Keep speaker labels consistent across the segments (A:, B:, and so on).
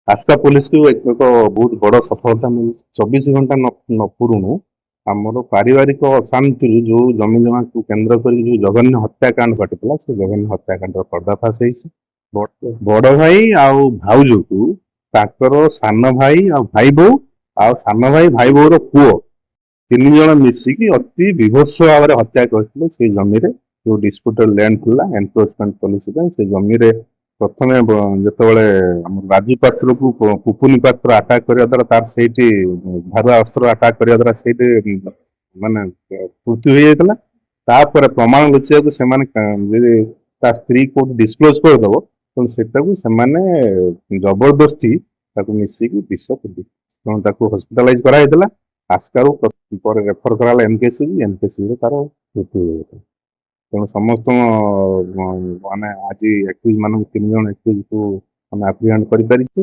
A: ଆସ୍କା ପୋଲିସକୁ ଏକ ବହୁତ ବଡ ସଫଳତା ମିଳିଛି। 24 ଘଣ୍ଟା ନ ପୁରୁଣୁ ଆମର ପାରିବାରିକ ଅଶାନ୍ତିରୁ ଯୋଉ ଜମି ଜମାକୁ କେନ୍ଦ୍ର କରି ଯୋଉ ଜଘନ୍ୟ ହତ୍ୟାକାଣ୍ଡ ଘଟିଥିଲା, ସେ ଜଘନ୍ୟ ହତ୍ୟାକାଣ୍ଡର ପର୍ଦ୍ଦାଫାଶ ହେଇଛି। ବଡ ଭାଇ ଆଉ ଭାଉଜକୁ ତାଙ୍କର ସାନ ଭାଇ ଆଉ ଭାଇ ବୋଉ ଆଉ ସାନ ଭାଇ ଭାଇ ବୋଉର ପୁଅ 3 ଜଣ ମିଶିକି ଅତି ବିଭତ୍ସ ଭାବରେ ହତ୍ୟା କରିଥିଲେ ସେଇ ଜମିରେ। ଯୋଉ ଡିସ୍ପ୍ୟୁଟେଡ୍ ଲ୍ୟାଣ୍ଡ ଥିଲା ଏନକ୍ରୋଚମେଣ୍ଟ ପଲିସି ପାଇଁ, ସେ ଜମିରେ ପ୍ରଥମେ ଯେତେବେଳେ ଆମର ରାଜୁ ପାତ୍ରକୁ ପୁପୁନି ପାତ୍ର ଆଟାକ କରିବା ଦ୍ୱାରା ତାର ସେଇଠି ଧାରୁଆ ଅସ୍ତ୍ର ଆଟାକ କରିବା ଦ୍ୱାରା ସେଇଠି ମାନେ ମୃତ୍ୟୁ ହେଇଯାଇଥିଲା। ତାପରେ ପ୍ରମାଣ ଲୁଚିବାକୁ ସେମାନେ ଯଦି ତା ସ୍ତ୍ରୀ କୋଉଠି ଡିସକ୍ଲୋଜ କରିଦବ ତେଣୁ ସେଟାକୁ ସେମାନେ ଜବରଦସ୍ତି ତାକୁ ମିଶିକି ବିଷ ପିଲି, ତେଣୁ ତାକୁ ହସ୍ପିଟାଲାଇଜ କରାଯାଇଥିଲା। ଆସ୍କାରୁ ପରେ ରେଫର କରାଗଲା ଏନକେସିରେ ତାର ମୃତ୍ୟୁ ହେଇଯାଇଥିଲା। ତେଣୁ ସମସ୍ତ ମାନେ ଆଜି ଏକ୍ୟୁଜ ମାନଙ୍କୁ 3 ଜଣ ଏକ୍ୟୁଜକୁ ଆମେ ଆପ୍ରିହେଣ୍ଡ କରିପାରିଛୁ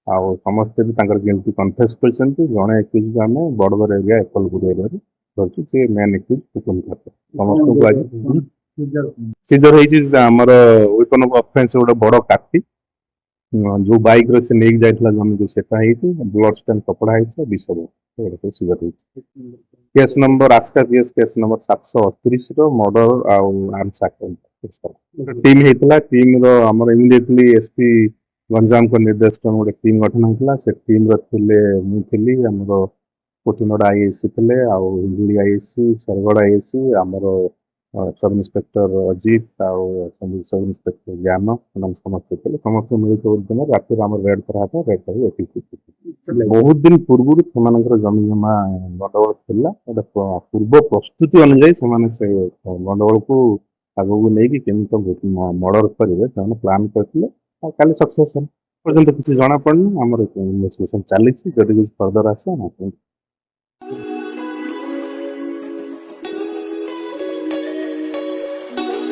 A: ଆଉ ସମସ୍ତେ ବି ତାଙ୍କର ଗିଲ୍ଟି କନଫେସ କରିଛନ୍ତି। ଜଣେ ଏକ୍ୟୁଜକୁ ଆମେ ବଡବର ଏରିଆ ଏପଲପୁର ଏରିଆରୁ ଧରିଛୁ, ସେ ମେନ୍ ଏକ୍ୟୁଜ ପୁପୁନି ପାତ୍ର। ସମସ୍ତଙ୍କୁ ଆଜି ସିଜର ହେଇଛି ଆମର ୱେପନ ଅଫ ଅଫେନ୍ସ ଗୋଟେ ବଡ କାତି, ଯୋଉ ବାଇକ ରେ ସେ ନେଇକି ଯାଇଥିଲା ଜମିକୁ ସେଟା ହେଇଛି, ବ୍ଲଡ ଷ୍ଟେନ୍ କପଡା ହେଇଛି, ବିଷ ସିଜର ହେଇଛି। Case number Aska case number 738 ର ମର୍ଡର ଆଉ ଆର୍ମସ ଟିମ୍ ହେଇଥିଲା। ଟିମ୍ ର ଆମର ଇମିଡିଏଟଲି ଏସପି ଗଞ୍ଜାମଙ୍କ ନିର୍ଦ୍ଦେଶକ୍ରମେ ଗୋଟେ ଟିମ୍ ଗଠନ ହେଇଥିଲା। ସେ ଟିମ୍ ର ଥିଲେ, ମୁଁ ଥିଲି, ଆମର କୋଟିନଡା ଆଇଏସି ଥିଲେ, ଆଉ ହିଞ୍ଜିଳି ଆଇଏସି, ସରଗଡ଼ ଆଇଏସି, ଆମର ସବ ଇନ୍ସପେକ୍ଟର ଅଜିତ ଆଉ ସବ ଇନ୍ସପେକ୍ଟର ଜ୍ଞାନ, ସେମାନେ ସମସ୍ତେ ଥିଲେ। ସମସ୍ତେ ମିଳିତ ଉଦ୍ୟମ ରାତିରେ ଆମର ରେଡ୍ କରାହେବ। ରେଡ୍ କରି ବହୁତ ଦିନ ପୂର୍ବରୁ ସେମାନଙ୍କର ଜମି ଜମା ଗଣ୍ଡଗୋଳ ଥିଲା। ଗୋଟେ ପୂର୍ବ ପ୍ରସ୍ତୁତି ଅନୁଯାୟୀ ସେମାନେ ସେ ଗଣ୍ଡଗୋଳକୁ ଆଗକୁ ନେଇକି କେମିତି ମର୍ଡର କରିବେ ସେମାନେ ପ୍ଲାନ୍ କରିଥିଲେ ଆଉ କାଲି ସକ୍ସେସ୍ ହେଲା। ପର୍ଯ୍ୟନ୍ତ କିଛି ଜଣାପଡୁନି, ଆମର ଇନଭେଷ୍ଟିଗେସନ ଚାଲିଛି, ଯଦି କିଛି ଫର୍ଦର ଆସେ